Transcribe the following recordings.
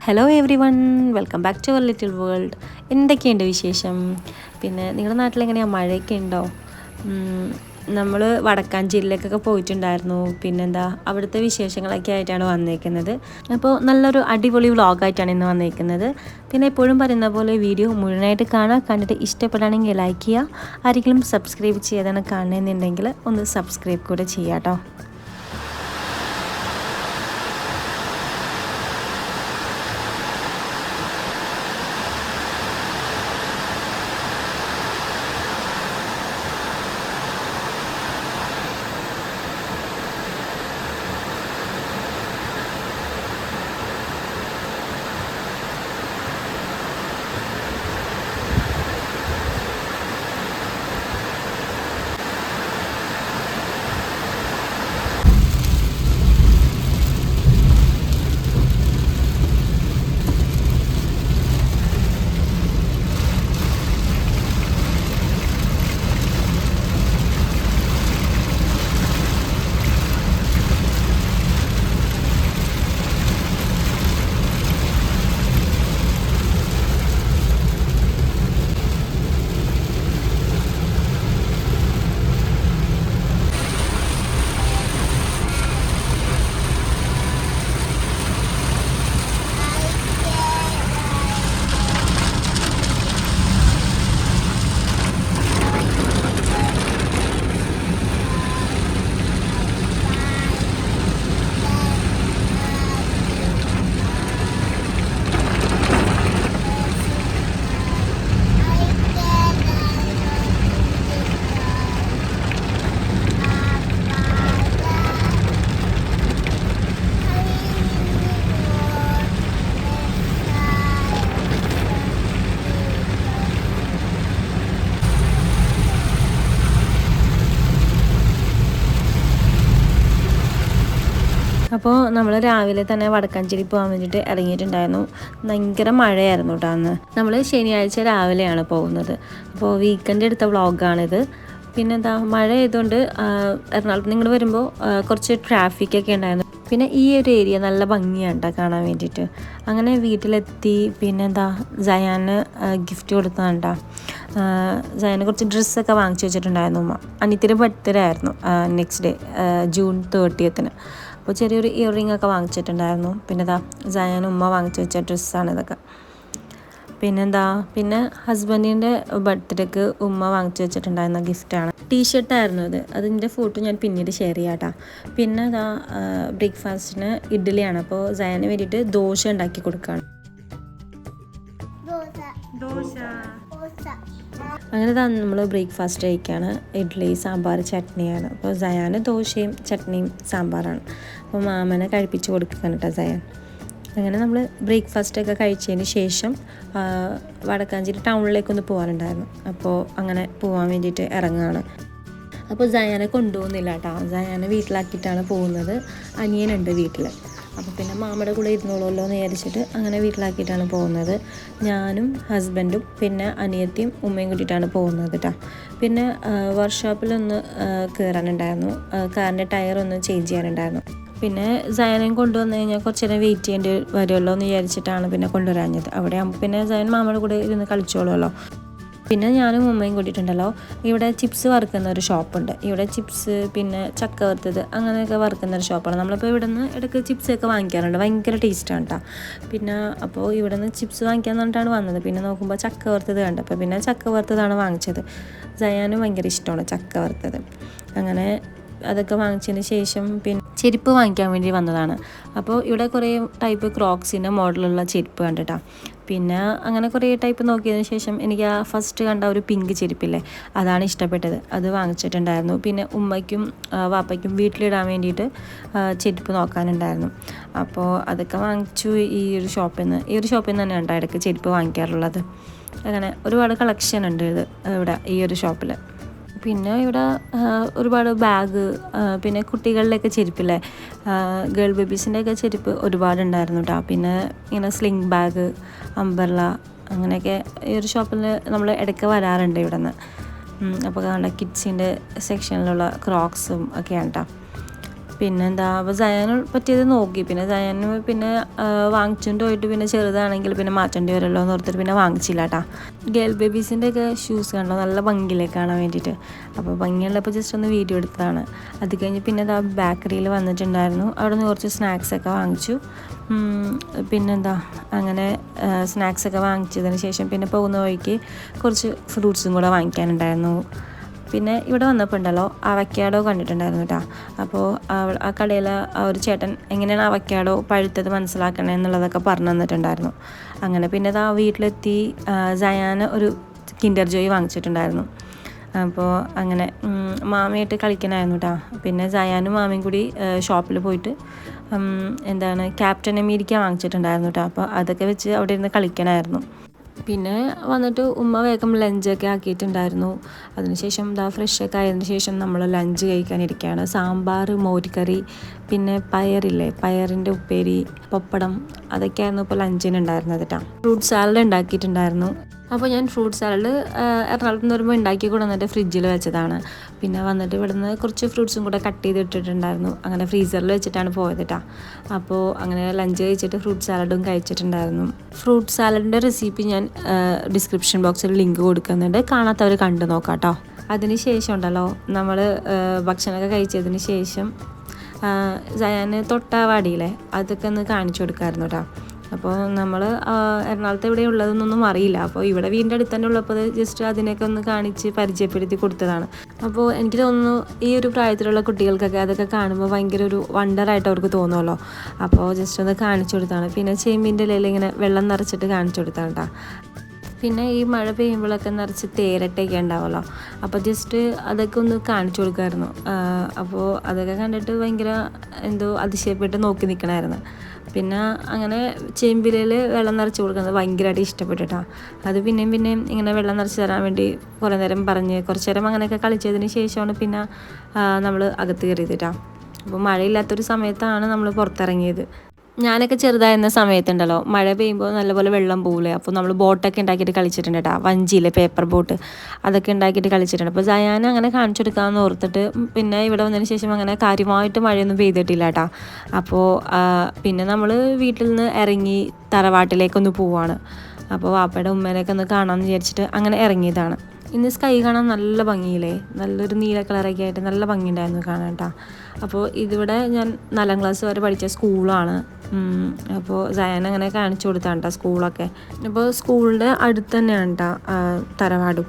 Hello everyone, welcome back to our little world. എന്തൊക്കെയുണ്ട് വിശേഷം? പിന്നെ നിങ്ങളുടെ നാട്ടിലെങ്ങനെയാണ്, മഴയൊക്കെ ഉണ്ടോ? നമ്മൾ വടക്കാഞ്ചേരിയിലേക്കൊക്കെ പോയിട്ടുണ്ടായിരുന്നു. പിന്നെന്താ, അവിടുത്തെ വിശേഷങ്ങളൊക്കെ ആയിട്ടാണ് വന്നേക്കുന്നത്. അപ്പോൾ നല്ലൊരു അടിപൊളി വ്ളോഗായിട്ടാണ് ഇന്ന് വന്നേക്കുന്നത്. പിന്നെ എപ്പോഴും പറയുന്ന പോലെ വീഡിയോ മുഴുവനായിട്ട് കാണുക, കണ്ടിട്ട് ഇഷ്ടപ്പെടുകയാണെങ്കിൽ ലൈക്ക് ചെയ്യുക. ആരെങ്കിലും സബ്സ്ക്രൈബ് ചെയ്യാതാണ് കാണുന്നുണ്ടെങ്കിൽ ഒന്ന് സബ്സ്ക്രൈബ് കൂടെ ചെയ്യാം കേട്ടോ. അപ്പോൾ നമ്മൾ രാവിലെ തന്നെ വടക്കാഞ്ചേരി പോകാൻ വേണ്ടിയിട്ട് ഇറങ്ങിയിട്ടുണ്ടായിരുന്നു. ഭയങ്കര മഴയായിരുന്നു കേട്ടോ അന്ന്. നമ്മൾ ശനിയാഴ്ച രാവിലെയാണ് പോകുന്നത്. അപ്പോൾ വീക്കെൻഡ് എടുത്ത വ്ളോഗാണിത്. പിന്നെന്താ, മഴ ആയതുകൊണ്ട് എറണാകുളത്ത് നിങ്ങൾ വരുമ്പോൾ കുറച്ച് ട്രാഫിക്കൊക്കെ ഉണ്ടായിരുന്നു. പിന്നെ ഈ ഒരു ഏരിയ നല്ല ഭംഗിയാണ് കേട്ടോ കാണാൻ വേണ്ടിയിട്ട്. അങ്ങനെ വീട്ടിലെത്തി. പിന്നെന്താ, സയാന് ഗിഫ്റ്റ് കൊടുത്തതാണ് കേട്ടോ. സയാന് കുറച്ച് ഡ്രസ്സൊക്കെ വാങ്ങിച്ചു വെച്ചിട്ടുണ്ടായിരുന്നു ഉമ്മ. അനിയത്തിൻ്റെ ബർത്ത്ഡേ ആയിരുന്നു നെക്സ്റ്റ് ഡേ ജൂൺ 30. അപ്പോൾ ചെറിയൊരു ഇയർ റിംഗ് ഒക്കെ വാങ്ങിച്ചിട്ടുണ്ടായിരുന്നു. പിന്നെ ഇതാ സയാനും ഉമ്മ വാങ്ങിച്ചു വെച്ച ഡ്രസ്സാണ് ഇതൊക്കെ. പിന്നെ ഹസ്ബൻഡിൻ്റെ ബർത്ത്ഡേക്ക് ഉമ്മ വാങ്ങിച്ചു വെച്ചിട്ടുണ്ടായിരുന്ന ഗിഫ്റ്റാണ്. ടീഷർട്ടായിരുന്നു അത്. അതിൻ്റെ ഫോട്ടോ ഞാൻ പിന്നീട് ഷെയർ ചെയ്യാം കേട്ടോ. പിന്നെ ഇതാ ബ്രേക്ക്ഫാസ്റ്റിന് ഇഡ്ഡലിയാണ്. അപ്പോൾ സയാന് വേണ്ടിയിട്ട് ദോശ ഉണ്ടാക്കി കൊടുക്കുകയാണ്. അങ്ങനെ തന്നെ നമ്മൾ ബ്രേക്ക്ഫാസ്റ്റ് കഴിക്കുകയാണ്. ഇഡ്ഡലി, സാമ്പാർ, ചട്നിയാണ്. അപ്പോൾ സയാന് ദോശയും ചട്നിയും സാമ്പാറാണ്. അപ്പോൾ മാമനെ കഴിപ്പിച്ച് കൊടുക്കുകയാണ് കേട്ടോ സയാൻ. അങ്ങനെ നമ്മൾ ബ്രേക്ക്ഫാസ്റ്റൊക്കെ കഴിച്ചതിന് ശേഷം വടക്കാഞ്ചേരി ടൗണിലേക്കൊന്ന് പോകാനുണ്ടായിരുന്നു. അപ്പോൾ അങ്ങനെ പോകാൻ വേണ്ടിയിട്ട് ഇറങ്ങുകയാണ്. അപ്പോൾ സയാനെ കൊണ്ടുപോകുന്നില്ല കേട്ടോ. സയാനെ വീട്ടിലാക്കിയിട്ടാണ് പോകുന്നത്. അനിയനുണ്ട് വീട്ടിൽ. അപ്പോൾ പിന്നെ മാമയുടെ കൂടെ ഇരുന്നോളൂല്ലോ എന്ന് വിചാരിച്ചിട്ട് അങ്ങനെ വീട്ടിലാക്കിയിട്ടാണ് പോകുന്നത്. ഞാനും ഹസ്ബൻഡും പിന്നെ അനിയത്തിയും ഉമ്മയും കൂട്ടിയിട്ടാണ് പോകുന്നത് കേട്ടോ. പിന്നെ വർക്ക്ഷോപ്പിലൊന്ന് കയറാനുണ്ടായിരുന്നു. കാറിൻ്റെ ടയറൊന്ന് ചേഞ്ച് ചെയ്യാനുണ്ടായിരുന്നു. പിന്നെ സയനെയും കൊണ്ടുവന്ന് കഴിഞ്ഞാൽ കുറച്ച് നേരം വെയിറ്റ് ചെയ്യേണ്ടി വരുമല്ലോ എന്ന് വിചാരിച്ചിട്ടാണ് പിന്നെ കൊണ്ടുവരാഞ്ഞത്. അവിടെ ആകുമ്പോൾ പിന്നെ സയൻ മാമയുടെ കൂടെ ഇരുന്ന് കളിച്ചോളുമല്ലോ. പിന്നെ ഞാനും ഉമ്മയും കൂട്ടിയിട്ടുണ്ടല്ലോ, ഇവിടെ ചിപ്സ് വറുക്കുന്ന ഒരു ഷോപ്പുണ്ട്. ഇവിടെ ചിപ്സ് പിന്നെ ചക്ക വറുത്തത് അങ്ങനെയൊക്കെ വറുക്കുന്ന ഒരു ഷോപ്പാണ്. നമ്മളിപ്പോൾ ഇവിടെ നിന്ന് ഇടയ്ക്ക് ചിപ്സൊക്കെ വാങ്ങിക്കാറുണ്ട്. ഭയങ്കര ടേസ്റ്റാണ് കേട്ടോ. പിന്നെ അപ്പോൾ ഇവിടെ നിന്ന് ചിപ്സ് വാങ്ങിക്കാൻ പറഞ്ഞിട്ടാണ് വന്നത്. പിന്നെ നോക്കുമ്പോൾ ചക്ക വറുത്തത് കണ്ടപ്പോൾ പിന്നെ ചക്ക വറുത്തതാണ് വാങ്ങിച്ചത്. സയാനും ഭയങ്കര ഇഷ്ടമാണ് ചക്ക വറുത്തത്. അങ്ങനെ അതൊക്കെ വാങ്ങിച്ചതിന് ശേഷം പിന്നെ ചെരുപ്പ് വാങ്ങിക്കാൻ വേണ്ടി വന്നതാണ്. അപ്പോൾ ഇവിടെ കുറേ ടൈപ്പ് ക്രോക്സിൻ്റെ മോഡലുള്ള ചെരുപ്പ് കണ്ടിട്ടാണ്. പിന്നെ അങ്ങനെ കുറേ ടൈപ്പ് നോക്കിയതിന് ശേഷം എനിക്ക് ആ ഫസ്റ്റ് കണ്ട ഒരു പിങ്ക് ചെരുപ്പില്ലേ, അതാണ് ഇഷ്ടപ്പെട്ടത്. അത് വാങ്ങിച്ചിട്ടുണ്ടായിരുന്നു. പിന്നെ ഉമ്മയ്ക്കും വാപ്പയ്ക്കും വീട്ടിലിടാൻ വേണ്ടിയിട്ട് ചെരുപ്പ് നോക്കാനുണ്ടായിരുന്നു. അപ്പോൾ അതൊക്കെ വാങ്ങിച്ചു ഈ ഒരു ഷോപ്പിൽ നിന്ന് തന്നെയാണ് കേട്ടോ ഇടയ്ക്ക് ചെരുപ്പ് വാങ്ങിക്കാറുള്ളത്. അങ്ങനെ ഒരുപാട് കളക്ഷൻ ഉണ്ട് ഇവിടെ ഈ ഒരു ഷോപ്പിൽ. പിന്നെ ഇവിടെ ഒരുപാട് ബാഗ്, പിന്നെ കുട്ടികളുടെയൊക്കെ ചെരുപ്പില്ലേ, ഗേൾ ബേബീസിൻ്റെയൊക്കെ ചെരുപ്പ് ഒരുപാടുണ്ടായിരുന്നു കേട്ടോ. പിന്നെ ഇങ്ങനെ സ്ലിംഗ് ബാഗ്, അംബ്രല്ല, അങ്ങനെയൊക്കെ ഈ ഒരു ഷോപ്പിൽ നമ്മൾ ഇടയ്ക്ക് വരാറുണ്ട് ഇവിടെ നിന്ന്. അപ്പോൾ കണ്ട കിഡ്സിൻ്റെ സെക്ഷനിലുള്ള ക്രോക്സും ഒക്കെയാണ് കേട്ടോ. പിന്നെന്താ അപ്പോൾ സയാന് പറ്റിയത് നോക്കി, പിന്നെ സയാന് പിന്നെ വാങ്ങിച്ചുകൊണ്ട് പോയിട്ട് പിന്നെ ചെറുതാണെങ്കിൽ പിന്നെ മാറ്റേണ്ടി വരുമല്ലോ എന്ന് ഓർത്തിട്ട് പിന്നെ വാങ്ങിച്ചില്ല കേട്ടോ. ഗേൾ ബേബീസിൻ്റെ ഒക്കെ ഷൂസ് കണ്ടോ, നല്ല ഭംഗിയിലേക്ക് കാണാൻ വേണ്ടിയിട്ട്. അപ്പോൾ ഭംഗിയുള്ളപ്പോൾ ജസ്റ്റ് ഒന്ന് വീഡിയോ എടുത്തതാണ്. അത് കഴിഞ്ഞ് പിന്നെ അതാ ബേക്കറിയിൽ വന്നിട്ടുണ്ടായിരുന്നു, അവിടെ നിന്ന് കുറച്ച് സ്നാക്സൊക്കെ വാങ്ങിച്ചു. പിന്നെന്താ അങ്ങനെ സ്നാക്സൊക്കെ വാങ്ങിച്ചതിന് ശേഷം പിന്നെ പോകുന്ന വഴിക്ക് കുറച്ച് ഫ്രൂട്ട്സും കൂടെ വാങ്ങിക്കാനുണ്ടായിരുന്നു. പിന്നെ ഇവിടെ വന്നപ്പോൾ ഉണ്ടല്ലോ അവക്കാഡോ കണ്ടിട്ടുണ്ടായിരുന്നു കേട്ടോ. അപ്പോൾ ആ കടയിൽ ആ ഒരു ചേട്ടൻ എങ്ങനെയാണ് അവക്കാഡോ പഴുത്തത് മനസ്സിലാക്കണേ എന്നുള്ളതൊക്കെ പറഞ്ഞു തന്നിട്ടുണ്ടായിരുന്നു. അങ്ങനെ പിന്നെ ആ വീട്ടിലെത്തി സയാന് ഒരു കിൻഡർ ജോയ് വാങ്ങിച്ചിട്ടുണ്ടായിരുന്നു. അപ്പോൾ അങ്ങനെ മാമയായിട്ട് കളിക്കണമായിരുന്നു കേട്ടോ. പിന്നെ സയാനും മാമയും കൂടി ഷോപ്പിൽ പോയിട്ട് എന്താണ് ക്യാപ്റ്റൻ അമേരിക്ക വാങ്ങിച്ചിട്ടുണ്ടായിരുന്നു കേട്ടോ. അപ്പോൾ അതൊക്കെ വെച്ച് അവിടെ ഇരുന്ന് കളിക്കണമായിരുന്നു. പിന്നെ വന്നിട്ട് ഉമ്മ വേഗം ലഞ്ചൊക്കെ ആക്കിയിട്ടുണ്ടായിരുന്നു. അതിനുശേഷം ഫ്രഷൊക്കെ ആയതിനു ശേഷം നമ്മൾ ലഞ്ച് കഴിക്കാനിരിക്കുകയാണ്. സാമ്പാർ, മോരുകറി, പിന്നെ പയറില്ലേ, പയറിൻ്റെ ഉപ്പേരി, പപ്പടം, അതൊക്കെയായിരുന്നു ഇപ്പോൾ ലഞ്ചിനുണ്ടായിരുന്നത് കേട്ടോ. ഫ്രൂട്ട് സാലഡ് ഉണ്ടാക്കിയിട്ടുണ്ടായിരുന്നു. അപ്പോൾ ഞാൻ ഫ്രൂട്ട് സാലഡ് എറണാകുളത്ത് നിന്ന് വരുമ്പോൾ ഉണ്ടാക്കി കൊണ്ടുവന്നിട്ട് ഫ്രിഡ്ജിൽ വെച്ചതാണ്. പിന്നെ വന്നിട്ട് ഇവിടുന്ന് കുറച്ച് ഫ്രൂട്ട്സും കൂടെ കട്ട് ചെയ്തിട്ടിട്ടുണ്ടായിരുന്നു. അങ്ങനെ ഫ്രീസറിൽ വെച്ചിട്ടാണ് പോയത് കേട്ടോ. അപ്പോൾ അങ്ങനെ ലഞ്ച് കഴിച്ചിട്ട് ഫ്രൂട്ട് സാലഡും കഴിച്ചിട്ടുണ്ടായിരുന്നു. ഫ്രൂട്ട് സാലഡിൻ്റെ റെസിപ്പി ഞാൻ ഡിസ്ക്രിപ്ഷൻ ബോക്സിൽ ലിങ്ക് കൊടുക്കുന്നുണ്ട്, കാണാത്തവർ കണ്ടു നോക്കാം കേട്ടോ. അതിന് ശേഷം ഉണ്ടല്ലോ നമ്മൾ ഭക്ഷണമൊക്കെ കഴിച്ചതിന് ശേഷം സയാന് തൊട്ടാവാടിയില്ലേ അതൊക്കെ ഒന്ന് കാണിച്ചു കൊടുക്കാമായിരുന്നു കേട്ടോ. അപ്പോൾ നമ്മൾ എറണാകുളത്ത് എവിടെ ഉള്ളതെന്നൊന്നും അറിയില്ല. അപ്പോൾ ഇവിടെ വീടിൻ്റെ അടുത്ത് തന്നെ ഉള്ളപ്പോൾ ജസ്റ്റ് അതിനൊക്കെ ഒന്ന് കാണിച്ച് പരിചയപ്പെടുത്തി കൊടുത്തതാണ്. അപ്പോൾ എനിക്ക് തോന്നുന്നു ഈ ഒരു പ്രായത്തിലുള്ള കുട്ടികൾക്കൊക്കെ അതൊക്കെ കാണുമ്പോൾ ഭയങ്കര ഒരു വണ്ടറായിട്ട് അവർക്ക് തോന്നുമല്ലോ. അപ്പോൾ ജസ്റ്റ് ഒന്ന് കാണിച്ചു കൊടുത്താണ്. പിന്നെ ചേമ്പിൻ്റെ ഇലയിൽ ഇങ്ങനെ വെള്ളം നിറച്ചിട്ട് കാണിച്ചു കൊടുത്താണ് കേട്ടോ. പിന്നെ ഈ മഴ പെയ്യുമ്പോഴൊക്കെ നിറച്ച് തേരട്ടയൊക്കെ ഉണ്ടാവുമല്ലോ, അപ്പോൾ ജസ്റ്റ് അതൊക്കെ ഒന്ന് കാണിച്ചു കൊടുക്കുമായിരുന്നു. അപ്പോൾ അതൊക്കെ കണ്ടിട്ട് ഭയങ്കര എന്തോ അതിശയപ്പെട്ട് നോക്കി നിൽക്കണമായിരുന്നു. പിന്നെ അങ്ങനെ ചേമ്പിലയിൽ വെള്ളം നിറച്ച് കൊടുക്കുന്നത് ഭയങ്കരമായിട്ട് ഇഷ്ടപ്പെട്ടിട്ടാണ്. അത് പിന്നെയും ഇങ്ങനെ വെള്ളം നിറച്ച് തരാൻ വേണ്ടി കുറേ നേരം പറഞ്ഞ് കുറച്ച് നേരം അങ്ങനെയൊക്കെ കളിച്ചതിന് ശേഷമാണ് പിന്നെ നമ്മൾ അകത്ത് കയറിയതിട്ടാണ്. അപ്പോൾ മഴയില്ലാത്തൊരു സമയത്താണ് നമ്മൾ പുറത്തിറങ്ങിയത്. ഞാനൊക്കെ ചെറുതായിരുന്ന സമയത്തുണ്ടല്ലോ മഴ പെയ്യുമ്പോൾ നല്ലപോലെ വെള്ളം പോകില്ലേ, അപ്പോൾ നമ്മൾ ബോട്ടൊക്കെ ഉണ്ടാക്കിയിട്ട് കളിച്ചിട്ടുണ്ട് കേട്ടോ. വഞ്ചിയിലെ പേപ്പർ ബോട്ട് അതൊക്കെ ഉണ്ടാക്കിയിട്ട് കളിച്ചിട്ടുണ്ട്. അപ്പോൾ സയാൻ അങ്ങനെ കാണിച്ചു കൊടുക്കാമെന്ന് ഓർത്തിട്ട് പിന്നെ ഇവിടെ വന്നതിന് ശേഷം അങ്ങനെ കാര്യമായിട്ട് മഴയൊന്നും പെയ്തിട്ടില്ല കേട്ടോ. അപ്പോൾ പിന്നെ നമ്മൾ വീട്ടിൽ നിന്ന് ഇറങ്ങി തറവാട്ടിലേക്കൊന്ന് പോവാണ്. അപ്പോൾ വാപ്പയുടെ ഉമ്മേനെയൊക്കെ ഒന്ന് കാണാമെന്ന് വിചാരിച്ചിട്ട് അങ്ങനെ ഇറങ്ങിയതാണ്. ഇന്ന് സ്കൈ കാണാൻ നല്ല ഭംഗിയില്ലേ, നല്ലൊരു നീല കളറൊക്കെ ആയിട്ട് നല്ല ഭംഗിയുണ്ടായിരുന്നു കാണാൻ കേട്ടോ. അപ്പോൾ ഇതിവിടെ ഞാൻ 4ാം ക്ലാസ് വരെ പഠിച്ച സ്കൂളാണ്. അപ്പോൾ സയാൻ അങ്ങനെ കാണിച്ചു കൊടുത്താണ് കേട്ടോ സ്കൂളൊക്കെ. അപ്പോൾ സ്കൂളിൻ്റെ അടുത്ത് തന്നെയാണ് കേട്ടോ തറവാടും.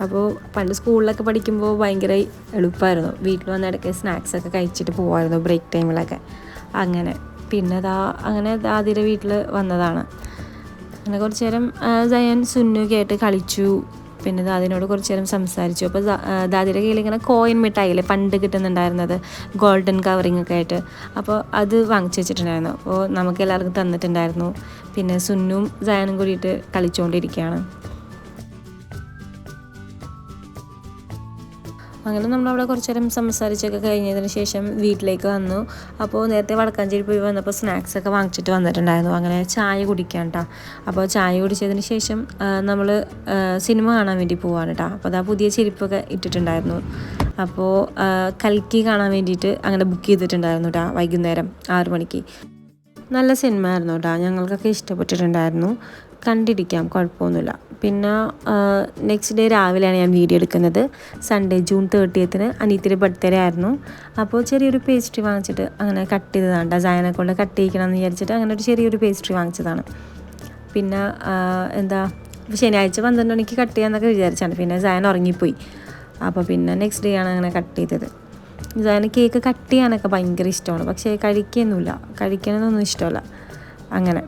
അപ്പോൾ പണ്ട് സ്കൂളിലൊക്കെ പഠിക്കുമ്പോൾ ഭയങ്കര എളുപ്പമായിരുന്നു. വീട്ടിൽ വന്ന ഇടയ്ക്ക് സ്നാക്സൊക്കെ കഴിച്ചിട്ട് പോകുമായിരുന്നു ബ്രേക്ക് ടൈമിലൊക്കെ. അങ്ങനെ പിന്നെ അങ്ങനെ ദാദിയുടെ വീട്ടിൽ വന്നതാണ്. അങ്ങനെ കുറച്ച് നേരം സയാൻ സുന്നുമൊക്കെ ആയിട്ട് കളിച്ചു. പിന്നെ ദാദിനോട് കുറച്ച് നേരം സംസാരിച്ചു. അപ്പോൾ ദാദിയുടെ കയ്യിൽ ഇങ്ങനെ കോയിൻ മിഠായില്ലേ പണ്ട് കിട്ടുന്നുണ്ടായിരുന്നത്, ഗോൾഡൻ കവറിങ് ഒക്കെ ആയിട്ട്, അപ്പോൾ അത് വാങ്ങിച്ചു വെച്ചിട്ടുണ്ടായിരുന്നു. അപ്പോൾ നമുക്ക് എല്ലാവർക്കും തന്നിട്ടുണ്ടായിരുന്നു. പിന്നെ സുന്നും സയാനും കൂടിയിട്ട് കളിച്ചുകൊണ്ടിരിക്കുകയാണ്. അങ്ങനെ നമ്മളവിടെ കുറച്ച് നേരം സംസാരിച്ചൊക്കെ കഴിഞ്ഞതിന് ശേഷം വീട്ടിലേക്ക് വന്നു. അപ്പോൾ നേരത്തെ വടക്കാഞ്ചേരി പോയി വന്നപ്പോൾ സ്നാക്സൊക്കെ വാങ്ങിച്ചിട്ട് വന്നിട്ടുണ്ടായിരുന്നു. അങ്ങനെ ചായ കുടിക്കാൻ കേട്ടോ. അപ്പോൾ ചായ കുടിച്ചതിന് ശേഷം നമ്മൾ സിനിമ കാണാൻ വേണ്ടി പോവാണ് കേട്ടോ. അപ്പോൾ അതാ പുതിയ ചെരുപ്പൊക്കെ ഇട്ടിട്ടുണ്ടായിരുന്നു. അപ്പോൾ കൽക്കി കാണാൻ വേണ്ടിയിട്ട് അങ്ങനെ ബുക്ക് ചെയ്തിട്ടുണ്ടായിരുന്നു കേട്ടോ. വൈകുന്നേരം 6 മണിക്ക്. നല്ല സിനിമ ആയിരുന്നു കേട്ടോ, ഞങ്ങൾക്കൊക്കെ ഇഷ്ടപ്പെട്ടിട്ടുണ്ടായിരുന്നു. കണ്ടിരിക്കാം, കുഴപ്പമൊന്നുമില്ല. പിന്നെ നെക്സ്റ്റ് ഡേ രാവിലെയാണ് ഞാൻ വീഡിയോ എടുക്കുന്നത്. സൺഡേ ജൂൺ 30 അനീത്തിൻ്റെ ബർത്ത്ഡേ ആയിരുന്നു. അപ്പോൾ ചെറിയൊരു പേസ്ട്രി വാങ്ങിച്ചിട്ട് അങ്ങനെ കട്ട് ചെയ്തതാണ്. സയാനെ കൊണ്ട് കട്ട് ചെയ്യിക്കണം എന്ന് വിചാരിച്ചിട്ട് അങ്ങനെ ഒരു ചെറിയൊരു പേസ്ട്രി വാങ്ങിച്ചതാണ്. പിന്നെ ശനിയാഴ്ച 12 മണിക്ക് കട്ട് ചെയ്യാമെന്നൊക്കെ വിചാരിച്ചാണ്. പിന്നെ സയാൻ ഉറങ്ങിപ്പോയി. അപ്പോൾ പിന്നെ നെക്സ്റ്റ് ഡേ ആണ് അങ്ങനെ കട്ട് ചെയ്തത്. സയാന് കേക്ക് കട്ട് ചെയ്യാനൊക്കെ ഭയങ്കര ഇഷ്ടമാണ്, പക്ഷേ കഴിക്കാനൊന്നും ഇഷ്ടമല്ല. അങ്ങനെ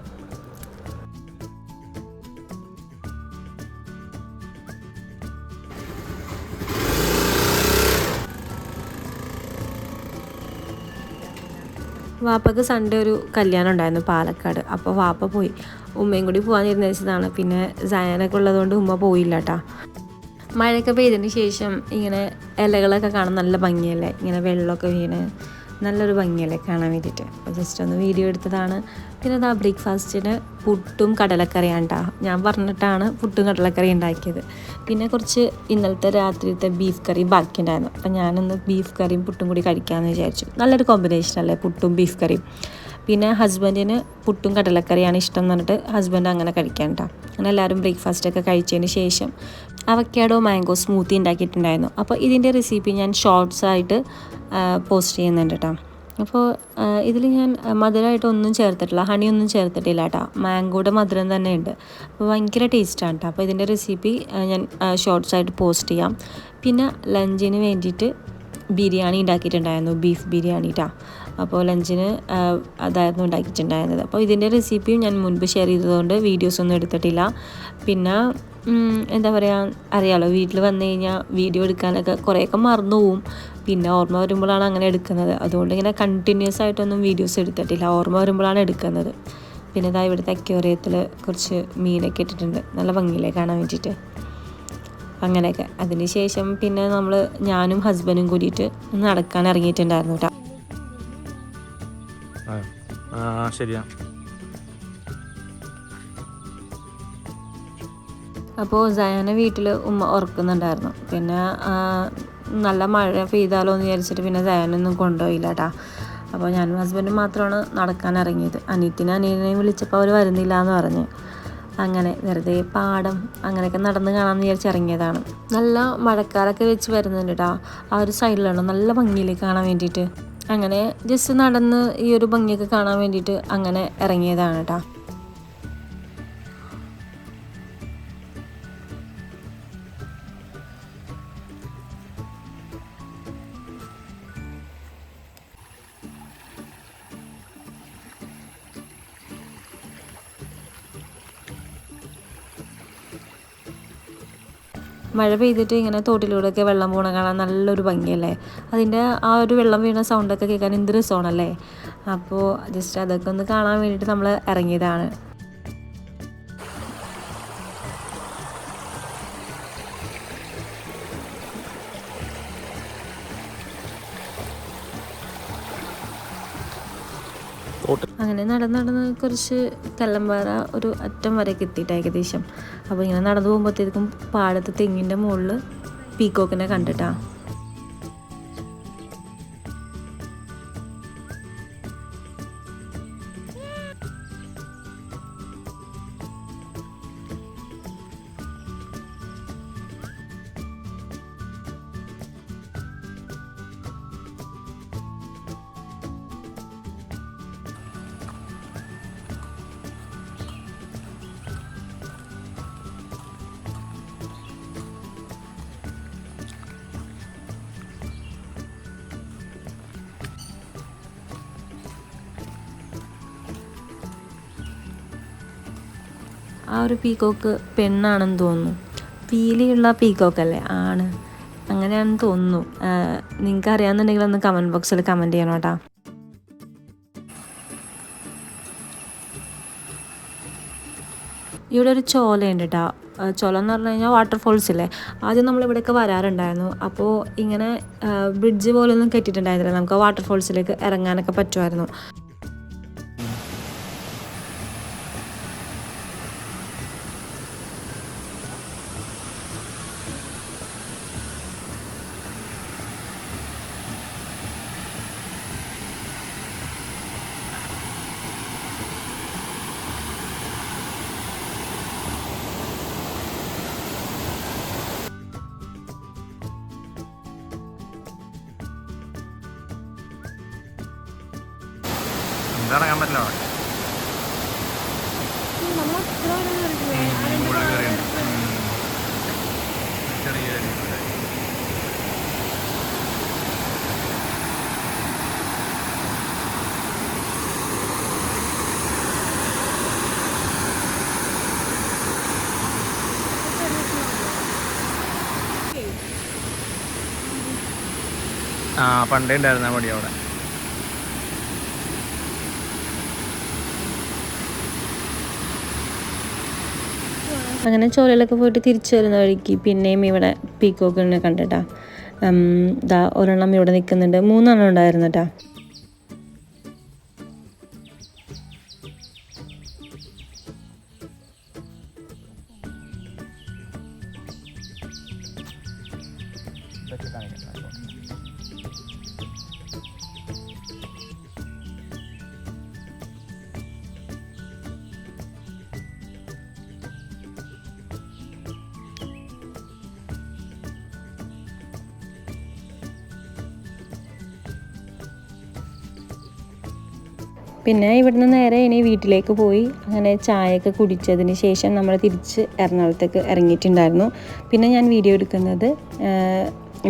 വാപ്പക്ക് സൺഡേ ഒരു കല്യാണം ഉണ്ടായിരുന്നു പാലക്കാട്. അപ്പോൾ വാപ്പ പോയി. ഉമ്മയും കൂടി പോകാൻ നിർദ്ദേശിച്ചതാണ്. പിന്നെ സയാനൊക്കെ ഉള്ളതുകൊണ്ട് ഉമ്മ പോയില്ല കേട്ടോ. മഴയൊക്കെ പെയ്തതിന് ശേഷം ഇങ്ങനെ ഇലകളൊക്കെ കാണാൻ നല്ല ഭംഗിയല്ലേ, ഇങ്ങനെ വെള്ളമൊക്കെ വീണ് നല്ലൊരു ഭംഗിയല്ലേ കാണാൻ വേണ്ടിയിട്ട്. അപ്പോൾ ജസ്റ്റ് ഒന്ന് വീഡിയോ എടുത്തതാണ്. പിന്നെ അതാ ബ്രേക്ക്ഫാസ്റ്റിന് പുട്ടും കടലക്കറിയാണ് കേട്ടോ. ഞാൻ പറഞ്ഞിട്ടാണ് പുട്ടും കടലക്കറി ഉണ്ടാക്കിയത്. പിന്നെ കുറച്ച് ഇന്നലത്തെ രാത്രിയിലത്തെ ബീഫ് കറി ബാക്കിയുണ്ടായിരുന്നു. അപ്പോൾ ഞാനൊന്ന് ബീഫ് കറിയും പുട്ടും കൂടി കഴിക്കാമെന്ന് വിചാരിച്ചു. നല്ലൊരു കോമ്പിനേഷൻ അല്ലേ പുട്ടും ബീഫ് കറിയും. പിന്നെ ഹസ്ബൻഡിന് പുട്ടും കടലക്കറിയാണ് ഇഷ്ടം എന്ന് പറഞ്ഞിട്ട് ഹസ്ബൻഡ് അങ്ങനെ കഴിക്കാൻ കേട്ടോ. അങ്ങനെ എല്ലാവരും ബ്രേക്ക്ഫാസ്റ്റൊക്കെ കഴിച്ചതിന് ശേഷം അവക്കാഡോ മാംഗോ സ്മൂത്തി ഉണ്ടാക്കിയിട്ടുണ്ടായിരുന്നു. അപ്പോൾ ഇതിൻ്റെ റെസിപ്പി ഞാൻ ഷോർട്സായിട്ട് പോസ്റ്റ് ചെയ്യുന്നുണ്ട് കേട്ടോ. അപ്പോൾ ഇതിൽ ഞാൻ മധുരമായിട്ടൊന്നും ചേർത്തിട്ടില്ല, ഹണിയൊന്നും ചേർത്തിട്ടില്ല കേട്ടോ. മാംഗോയുടെ മധുരം തന്നെ ഉണ്ട്. അപ്പോൾ ഭയങ്കര ടേസ്റ്റാണ് കേട്ടോ. അപ്പോൾ ഇതിൻ്റെ റെസിപ്പി ഞാൻ ഷോർട്സായിട്ട് പോസ്റ്റ് ചെയ്യാം. പിന്നെ ലഞ്ചിന് വേണ്ടിയിട്ട് ബിരിയാണി ഉണ്ടാക്കിയിട്ടുണ്ടായിരുന്നു, ബീഫ് ബിരിയാണി കേട്ടോ. അപ്പോൾ ലഞ്ചിന് അതായിരുന്നു ഉണ്ടാക്കിയിട്ടുണ്ടായിരുന്നത്. അപ്പോൾ ഇതിൻ്റെ റെസിപ്പിയും ഞാൻ മുൻപ് ഷെയർ ചെയ്തതുകൊണ്ട് വീഡിയോസൊന്നും എടുത്തിട്ടില്ല. പിന്നെ എന്താ പറയുക, അറിയാമല്ലോ വീട്ടിൽ വന്നു കഴിഞ്ഞാൽ വീഡിയോ എടുക്കാനൊക്കെ കുറേയൊക്കെ മറന്നു പോവും. പിന്നെ ഓർമ്മ വരുമ്പോഴാണ് അങ്ങനെ എടുക്കുന്നത്. അതുകൊണ്ട് ഇങ്ങനെ കണ്ടിന്യൂസ് ആയിട്ടൊന്നും വീഡിയോസ് എടുത്തിട്ടില്ല, ഓർമ്മ വരുമ്പോഴാണ് എടുക്കുന്നത്. പിന്നെ ഇതാ ഇവിടുത്തെ അക്വേറിയത്തിൽ കുറച്ച് മീനൊക്കെ ഇട്ടിട്ടുണ്ട്, നല്ല ഭംഗിയില്ലേ കാണാൻ വേണ്ടിയിട്ട്. അങ്ങനെയൊക്കെ അതിന് ശേഷം പിന്നെ ഞാനും ഹസ്ബൻഡും കൂടിയിട്ട് നടക്കാൻ ഇറങ്ങിയിട്ടുണ്ടായിരുന്നു കേട്ടോ. ശരിയാ. അപ്പോൾ സയാനെ വീട്ടിൽ ഉമ്മ ഉറക്കുന്നുണ്ടായിരുന്നു. പിന്നെ നല്ല മഴ പെയ്താലോ എന്ന് വിചാരിച്ചിട്ട് പിന്നെ സയാനൊന്നും കൊണ്ടുപോയില്ല കേട്ടോ. അപ്പോൾ ഞാനും ഹസ്ബൻഡും മാത്രമാണ് നടക്കാൻ ഇറങ്ങിയത്. അനിയനെയും വിളിച്ചപ്പോൾ അവർ വരുന്നില്ല എന്ന് പറഞ്ഞ്. അങ്ങനെ വെറുതെ പാടം അങ്ങനെയൊക്കെ നടന്ന് കാണാമെന്ന് വിചാരിച്ച് ഇറങ്ങിയതാണ്. നല്ല മഴക്കാരൊക്കെ വെച്ച് വരുന്നുണ്ട് കേട്ടോ. ആ ഒരു സൈഡിലാണ് നല്ല ഭംഗിയിലേക്ക് കാണാൻ വേണ്ടിയിട്ട്. അങ്ങനെ ജസ്റ്റ് നടന്ന് ഈ ഒരു ഭംഗിയൊക്കെ കാണാൻ വേണ്ടിയിട്ട് അങ്ങനെ ഇറങ്ങിയതാണ് കേട്ടോ. മഴ പെയ്തിട്ട് ഇങ്ങനെ തോട്ടിലൂടെയൊക്കെ വെള്ളം പോകണ കാണാൻ നല്ലൊരു ഭംഗിയല്ലേ. അതിൻ്റെ ആ ഒരു വെള്ളം വീണ സൗണ്ടൊക്കെ കേൾക്കാൻ എന്ത് രസമാണല്ലേ. അപ്പോൾ ജസ്റ്റ് അതൊക്കെ ഒന്ന് കാണാൻ വേണ്ടിയിട്ട് നമ്മൾ ഇറങ്ങിയതാണ്. അങ്ങനെ നടന്ന് കുറച്ച് കല്ലമ്പാറ ഒരു അറ്റം വരെയൊക്കെ എത്തിയിട്ട് ഏകദേശം. അപ്പോൾ ഇങ്ങനെ നടന്നു പോകുമ്പോഴത്തേക്കും പാടത്ത് തെങ്ങിൻ്റെ മുകളിൽ പീക്കോക്കിനെ കണ്ടിട്ടാ. ആ ഒരു പീക്കോക്ക് പെണ്ണാണെന്ന് തോന്നുന്നു. പീലിയുള്ള പീക്കോക്കല്ലേ, ആണ്, അങ്ങനെയാണെന്ന് തോന്നുന്നു. നിങ്ങൾക്ക് അറിയാമെന്നുണ്ടെങ്കിൽ ഒന്ന് കമൻറ്റ് ബോക്സിൽ കമൻറ്റ് ചെയ്യണം കേട്ടോ. ഇവിടെ ഒരു ചോലയുണ്ട് കേട്ടോ. ചോല എന്ന് പറഞ്ഞു കഴിഞ്ഞാൽ വാട്ടർഫോൾസ് ഇല്ലേ. ആദ്യം നമ്മളിവിടെയൊക്കെ വരാറുണ്ടായിരുന്നു. അപ്പോൾ ഇങ്ങനെ ബ്രിഡ്ജ് പോലൊന്നും കെട്ടിയിട്ടുണ്ടായിരുന്നില്ല, നമുക്ക് വാട്ടർഫോൾസിലേക്ക് ഇറങ്ങാനൊക്കെ പറ്റുമായിരുന്നു. ഇറങ്ങാൻ പറ്റില്ല. പണ്ടേ ഉണ്ടായിരുന്ന മടി അവിടെ. അങ്ങനെ ചോലയിലൊക്കെ പോയിട്ട് തിരിച്ചു വരുന്ന വഴിക്ക് പിന്നെയും ഇവിടെ പീക്കോക്കിനെ കണ്ടിട്ടാ. ഒരെണ്ണം ഇവിടെ നിൽക്കുന്നുണ്ട്, 3 എണ്ണം ഉണ്ടായിരുന്നു കേട്ടോ. വെച്ച് കാണിക്കാം. പിന്നെ ഇവിടുന്ന് നേരെ ഇനി വീട്ടിലേക്ക് പോയി അങ്ങനെ ചായയൊക്കെ കുടിച്ചതിന് ശേഷം നമ്മൾ തിരിച്ച് എറണാകുളത്തേക്ക് ഇറങ്ങിയിട്ടുണ്ടായിരുന്നു. പിന്നെ ഞാൻ വീഡിയോ എടുക്കുന്നത്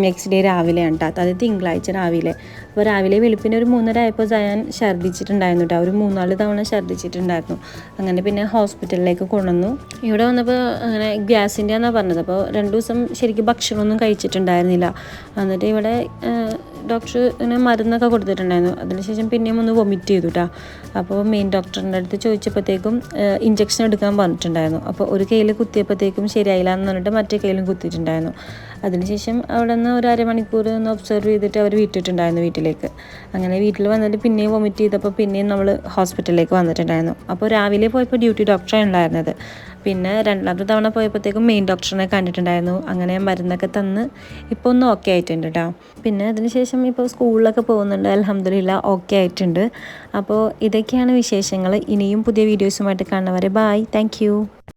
നെക്സ്റ്റ് ഡേ രാവിലെയാണ് കേട്ടോ, അതായത് തിങ്കളാഴ്ച രാവിലെ. അപ്പോൾ രാവിലെ വെളുപ്പിന് ഒരു 3:30 ആയപ്പോൾ ഞാൻ ഛർദ്ദിച്ചിട്ടുണ്ടായിരുന്നു കേട്ടോ, ഒരു 3-4 തവണ ഛർദ്ദിച്ചിട്ടുണ്ടായിരുന്നു. അങ്ങനെ പിന്നെ ഹോസ്പിറ്റലിലേക്ക് കൊണ്ടുവന്നു. ഇവിടെ വന്നപ്പോൾ അങ്ങനെ ഗ്യാസിൻ്റെ എന്നാണ് പറഞ്ഞത്. അപ്പോൾ 2 ദിവസം ശരിക്കും ഭക്ഷണമൊന്നും കഴിച്ചിട്ടുണ്ടായിരുന്നില്ല. എന്നിട്ട് ഇവിടെ ഡോക്ടർ ഇങ്ങനെ മരുന്നൊക്കെ കൊടുത്തിട്ടുണ്ടായിരുന്നു. അതിനുശേഷം പിന്നെയും ഒന്ന് വൊമിറ്റ് ചെയ്തു കേട്ടോ. അപ്പോൾ മെയിൻ ഡോക്ടറിൻ്റെ അടുത്ത് ചോദിച്ചപ്പോഴത്തേക്കും ഇഞ്ചക്ഷൻ എടുക്കാൻ പറഞ്ഞിട്ടുണ്ടായിരുന്നു. അപ്പോൾ ഒരു കയ്യിൽ കുത്തിയപ്പോഴത്തേക്കും ശരിയായില്ല എന്ന് പറഞ്ഞിട്ട് മറ്റേ കയ്യിലും കുത്തിയിട്ടുണ്ടായിരുന്നു. അതിനുശേഷം അവിടെ നിന്ന് ഒരു അരമണിക്കൂർ ഒന്ന് ഒബ്സർവ് ചെയ്തിട്ട് അവർ വിട്ടിട്ടുണ്ടായിരുന്നു വീട്ടിലേക്ക്. അങ്ങനെ വീട്ടിൽ വന്നിട്ട് പിന്നെയും വൊമിറ്റ് ചെയ്തപ്പോൾ പിന്നെയും നമ്മൾ ഹോസ്പിറ്റലിലേക്ക് വന്നിട്ടുണ്ടായിരുന്നു. അപ്പോൾ രാവിലെ പോയപ്പോൾ ഡ്യൂട്ടി ഡോക്ടറാണ് ഉണ്ടായിരുന്നത്. പിന്നെ 2ാമത്തെ തവണ പോയപ്പോഴത്തേക്കും മെയിൻ ഡോക്ടറിനെ കണ്ടിട്ടുണ്ടായിരുന്നു. അങ്ങനെ മരുന്നൊക്കെ തന്ന് ഇപ്പോൾ ഒന്ന് ഓക്കെ ആയിട്ടുണ്ട് കേട്ടോ. പിന്നെ അതിനുശേഷം ഇപ്പോൾ സ്കൂളിലൊക്കെ പോകുന്നുണ്ട്, അൽഹംദുലില്ലാ ഓക്കെ ആയിട്ടുണ്ട്. അപ്പോൾ ഇതൊക്കെയാണ് വിശേഷങ്ങൾ. ഇനിയും പുതിയ വീഡിയോസുമായിട്ട് കാണുന്നവരെ ബായ്, താങ്ക് യു.